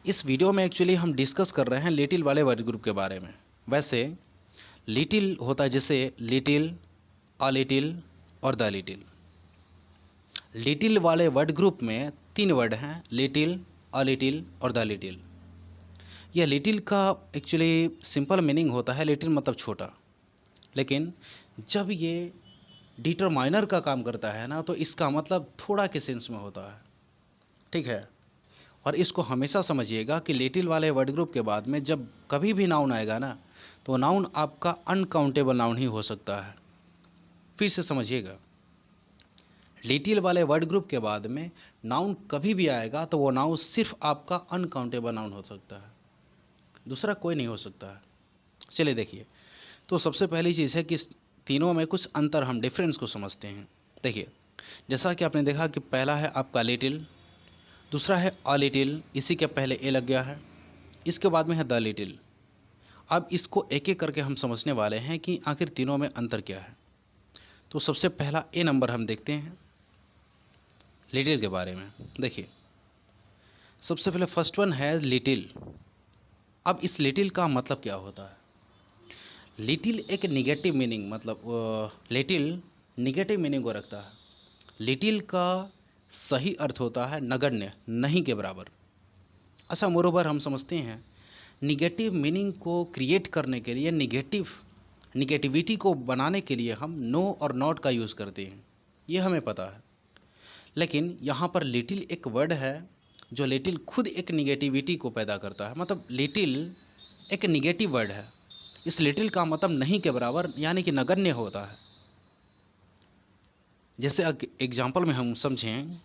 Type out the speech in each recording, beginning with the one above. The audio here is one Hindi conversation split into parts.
इस वीडियो में एक्चुअली हम डिस्कस कर रहे हैं लिटिल वाले वर्ड ग्रुप के बारे में। वैसे लिटिल होता है जैसे लिटिल, अ लिटिल और द लिटिल। लिटिल वाले वर्ड ग्रुप में 3 वर्ड हैं, लिटिल, अ लिटिल और द लिटिल। यह लिटिल का एक्चुअली सिंपल मीनिंग होता है लिटिल मतलब छोटा, लेकिन जब ये डिटरमाइनर का काम करता है ना, तो इसका मतलब थोड़ा के सेंस में होता है। ठीक है, और इसको हमेशा समझिएगा कि लिटिल वाले वर्ड ग्रुप के बाद में जब कभी भी नाउन आएगा ना, तो नाउन आपका अनकाउंटेबल नाउन ही हो सकता है। फिर से समझिएगा, लिटिल वाले वर्ड ग्रुप के बाद में नाउन कभी भी आएगा तो वो नाउन सिर्फ आपका अनकाउंटेबल नाउन हो सकता है, दूसरा कोई नहीं हो सकता है। चलिए देखिए, तो सबसे पहली चीज़ है कि इस तीनों में कुछ अंतर, हम डिफरेंस को समझते हैं। देखिए, जैसा कि आपने देखा कि पहला है आपका लिटिल, दूसरा है अ लिटिल, इसी के पहले ए लग गया है, इसके बाद में है द लिटिल। अब इसको एक एक करके हम समझने वाले हैं कि आखिर तीनों में अंतर क्या है। तो सबसे पहला ए नंबर हम देखते हैं लिटिल के बारे में। देखिए, सबसे पहले फर्स्ट वन है लिटिल। अब इस लिटिल का मतलब क्या होता है? लिटिल एक निगेटिव मीनिंग, मतलब लिटिल निगेटिव मीनिंग को रखता है। लिटिल का सही अर्थ होता है नगण्य, नहीं के बराबर। अच्छा, मोरोवर हम समझते हैं निगेटिव मीनिंग को क्रिएट करने के लिए, निगेटिविटी को बनाने के लिए हम नो और नॉट का यूज़ करते हैं, ये हमें पता है। लेकिन यहाँ पर लिटिल एक वर्ड है जो लिटिल खुद एक निगेटिविटी को पैदा करता है, मतलब लिटिल एक निगेटिव वर्ड है। इस लिटिल का मतलब नहीं के बराबर, यानी कि नगण्य होता है। जैसे एग्जाम्पल में हम समझें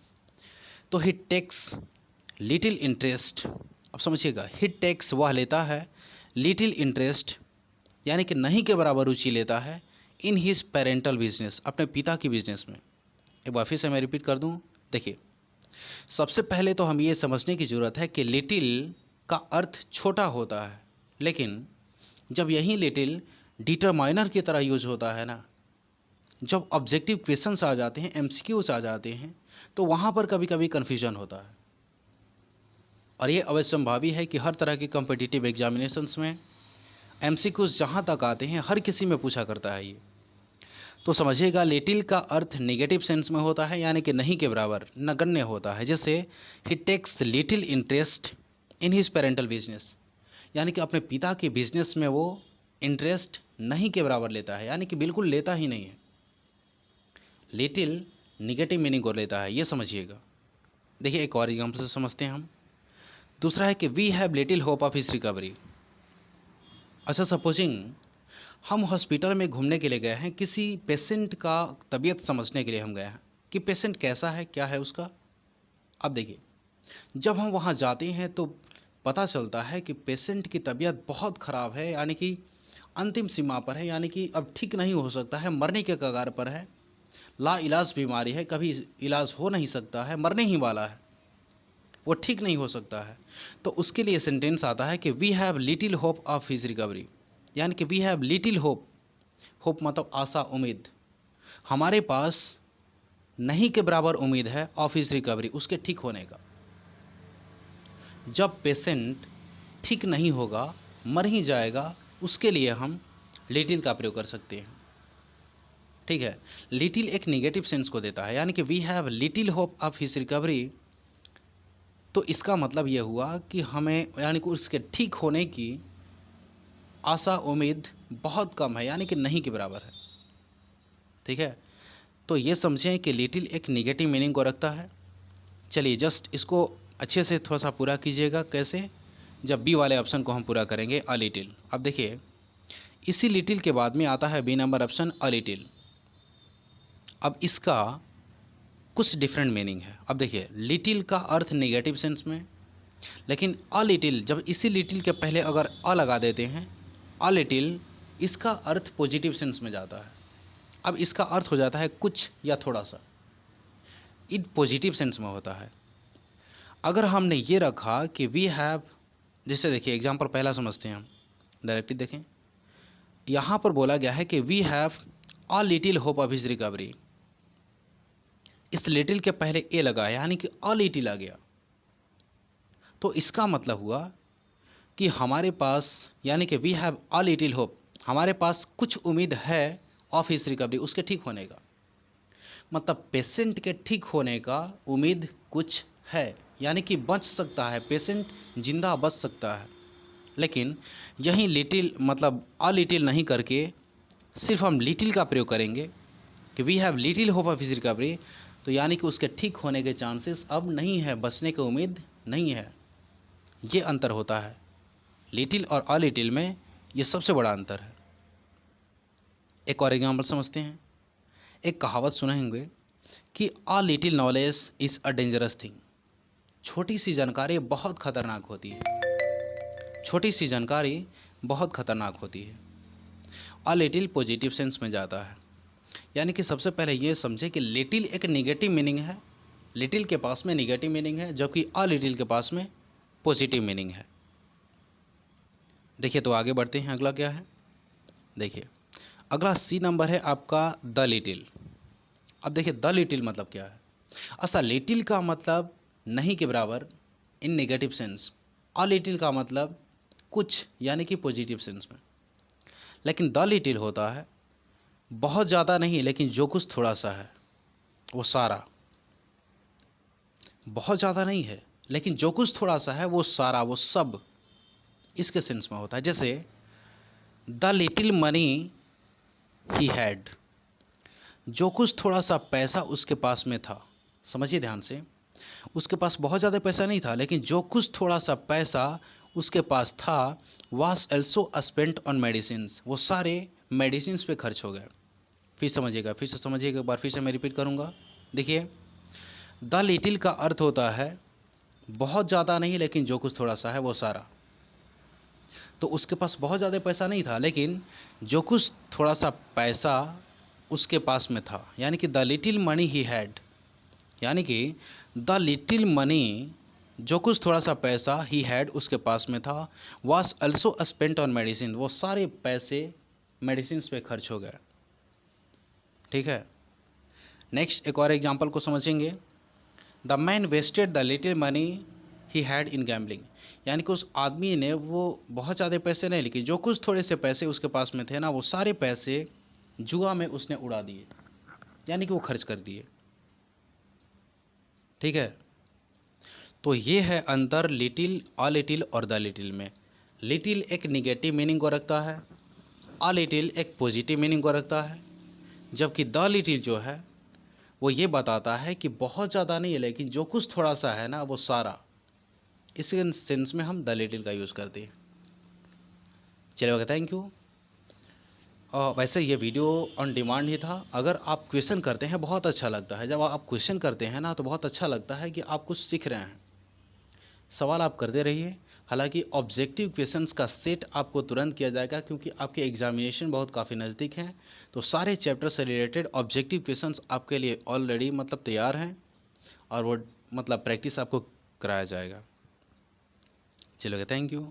तो ही टेक्स लिटिल इंटरेस्ट। अब समझिएगा, ही टेक्स वह लेता है, लिटिल इंटरेस्ट यानी कि नहीं के बराबर रुचि लेता है, इन हिज पेरेंटल बिजनेस, अपने पिता की बिजनेस में। एक बार फिर से मैं रिपीट कर दूं। देखिए, सबसे पहले तो हम ये समझने की ज़रूरत है कि लिटिल का अर्थ छोटा होता है, लेकिन जब यही लिटिल डिटरमाइनर की तरह यूज होता है ना, जब ऑब्जेक्टिव क्वेश्चंस आ जाते हैं, एमसीक्यूज आ जाते हैं, तो वहाँ पर कभी कभी कन्फ्यूजन होता है। और ये अवश्यंभावी है कि हर तरह के कॉम्पिटिटिव एग्जामिनेशंस में एमसीक्यूज जहाँ तक आते हैं, हर किसी में पूछा करता है ये। तो समझिएगा, लिटिल का अर्थ नेगेटिव सेंस में होता है, यानी कि नहीं के बराबर, नगण्य होता है। जैसे ही takes little interest in his parental business, यानी कि अपने पिता के बिजनेस में वो इंटरेस्ट नहीं के बराबर लेता है, यानी कि बिल्कुल लेता ही नहीं है। लिटिल निगेटिव मीनिंग को लेता है, ये समझिएगा। देखिए, एक और एग्जाम्पल से समझते हैं हम। दूसरा है कि we have little hope of his recovery. अच्छा, सपोजिंग हम हॉस्पिटल में घूमने के लिए गए हैं, किसी पेशेंट का तबीयत समझने के लिए हम गए हैं कि पेशेंट कैसा है, क्या है उसका। अब देखिए, जब हम वहाँ जाते हैं तो पता चलता है कि पेशेंट की तबीयत बहुत ख़राब है, यानी कि अंतिम सीमा पर है, यानी कि अब ठीक नहीं हो सकता है, मरने के कगार पर है, लाइलाज बीमारी है, कभी इलाज हो नहीं सकता है, मरने ही वाला है, वो ठीक नहीं हो सकता है। तो उसके लिए सेंटेंस आता है कि we have little hope of his recovery, यानी कि we have little hope. Hope मतलब आशा, उम्मीद। हमारे पास नहीं के बराबर उम्मीद है ऑफ हिज रिकवरी, उसके ठीक होने का। जब पेशेंट ठीक नहीं होगा, मर ही जाएगा, उसके लिए हम लिटिल का प्रयोग कर सकते हैं। ठीक है, लिटिल एक नेगेटिव सेंस को देता है, यानी कि we have little hope of his recovery. तो इसका मतलब यह हुआ कि हमें, यानी कि उसके ठीक होने की आशा, उम्मीद बहुत कम है, यानी कि नहीं के बराबर है। ठीक है, तो ये समझें कि लिटिल एक नेगेटिव मीनिंग को रखता है। चलिए, जस्ट इसको अच्छे से थोड़ा सा पूरा कीजिएगा। कैसे? जब बी वाले ऑप्शन को हम पूरा करेंगे, अ लिटिल। अब देखिए, इसी लिटिल के बाद में आता है B number option, a little. अब इसका कुछ डिफरेंट मीनिंग है। अब देखिए, लिटिल का अर्थ नेगेटिव सेंस में, लेकिन अ लिटिल, जब इसी लिटिल के पहले अगर अ लगा देते हैं, अ लिटिल, इसका अर्थ पॉजिटिव सेंस में जाता है। अब इसका अर्थ हो जाता है कुछ या थोड़ा सा, इन पॉजिटिव सेंस में होता है। अगर हमने ये रखा कि वी हैव, जैसे देखिए एग्जाम्पल पहला समझते हैं हम, डायरेक्टली देखें। यहाँ पर बोला गया है कि we have a little hope of his recovery. इस लिटिल के पहले ए लगा है, यानी कि अ लिटिल आ गया। तो इसका मतलब हुआ कि हमारे पास, यानी कि we have a little hope, हमारे पास कुछ उम्मीद है ऑफ हिज रिकवरी, उसके ठीक होने का। मतलब पेशेंट के ठीक होने का उम्मीद कुछ है, यानी कि बच सकता है, पेशेंट जिंदा बच सकता है। लेकिन यहीं लिटिल मतलब अ लिटिल नहीं करके सिर्फ हम लिटिल का प्रयोग करेंगे कि we have little hope of his recovery, तो यानी कि उसके ठीक होने के चांसेस अब नहीं है, बचने की उम्मीद नहीं है। ये अंतर होता है लिटिल और अ लिटिल में, ये सबसे बड़ा अंतर है। एक और एग्जाम्पल समझते हैं। एक कहावत सुने होंगे कि a little knowledge is a dangerous thing. छोटी सी जानकारी बहुत खतरनाक होती है, छोटी सी जानकारी बहुत खतरनाक होती है। अ लिटिल पॉजिटिव सेंस में जाता है, यानी कि सबसे पहले ये समझे कि लिटिल एक नेगेटिव मीनिंग है, लिटिल के पास में नेगेटिव मीनिंग है, जबकि अ लिटिल के पास में पॉजिटिव मीनिंग है। देखिए तो आगे बढ़ते हैं, अगला क्या है देखिए। अगला सी नंबर है आपका द लिटिल। अब देखिए द लिटिल मतलब क्या है। अच्छा, लिटिल का मतलब नहीं के बराबर इन नेगेटिव सेंस, अ लिटिल का मतलब कुछ, यानी कि पॉजिटिव सेंस में। लेकिन द लिटिल होता है बहुत ज़्यादा नहीं, लेकिन जो कुछ थोड़ा सा है वो सारा। बहुत ज़्यादा नहीं है, लेकिन जो कुछ थोड़ा सा है वो सारा, वो सब, इसके सेंस में होता है। जैसे the little money he had, जो कुछ थोड़ा सा पैसा उसके पास में था। समझिए ध्यान से, उसके पास बहुत ज़्यादा पैसा नहीं था, लेकिन जो कुछ थोड़ा सा पैसा उसके पास था, was also spent on medicine, वो सारे मेडिसिन पे खर्च हो गए। फिर समझिएगा, फिर से समझिएगा, एक बार फिर से मैं रिपीट करूँगा। देखिए द लिटिल का अर्थ होता है बहुत ज़्यादा नहीं, लेकिन जो कुछ थोड़ा सा है वो सारा। तो उसके पास बहुत ज़्यादा पैसा नहीं था, लेकिन जो कुछ थोड़ा सा पैसा उसके पास में था, यानी कि the little money he had, यानी कि द लिटिल मनी, जो कुछ थोड़ा सा पैसा ही हैड उसके पास में था, was also spent on medicine, वो सारे पैसे मेडिसिन पे खर्च हो गए। ठीक है, नेक्स्ट एक और एग्जांपल को समझेंगे। The man wasted the little money he had in gambling, यानी कि उस आदमी ने वो बहुत ज़्यादा पैसे नहीं, लेकिन जो कुछ थोड़े से पैसे उसके पास में थे ना, वो सारे पैसे जुआ में उसने उड़ा दिए, यानी कि वो खर्च कर दिए। ठीक है, तो ये है अंतर लिटिल, अ लिटिल और द लिटिल में। लिटिल एक निगेटिव मीनिंग को रखता है, अ लिटिल एक पॉजिटिव मीनिंग को रखता है, जबकि द लिटिल जो है वो ये बताता है कि बहुत ज़्यादा नहीं है, लेकिन जो कुछ थोड़ा सा है ना वो सारा। इस सेंस में हम द लिटिल का यूज़ करते हैं। चलिए ओके, थैंक यू। वैसे ये वीडियो ऑन डिमांड ही था। अगर आप क्वेश्चन करते हैं बहुत अच्छा लगता है, जब आप क्वेश्चन करते हैं ना तो बहुत अच्छा लगता है कि आप कुछ सीख रहे हैं। सवाल आप करते रहिए। हालांकि ऑब्जेक्टिव क्वेश्चंस का सेट आपको तुरंत किया जाएगा, क्योंकि आपके एग्जामिनेशन बहुत काफ़ी नज़दीक हैं। तो सारे चैप्टर से रिलेटेड ऑब्जेक्टिव क्वेश्चंस आपके लिए ऑलरेडी मतलब तैयार हैं, और वो मतलब प्रैक्टिस आपको कराया जाएगा। चलिए थैंक यू।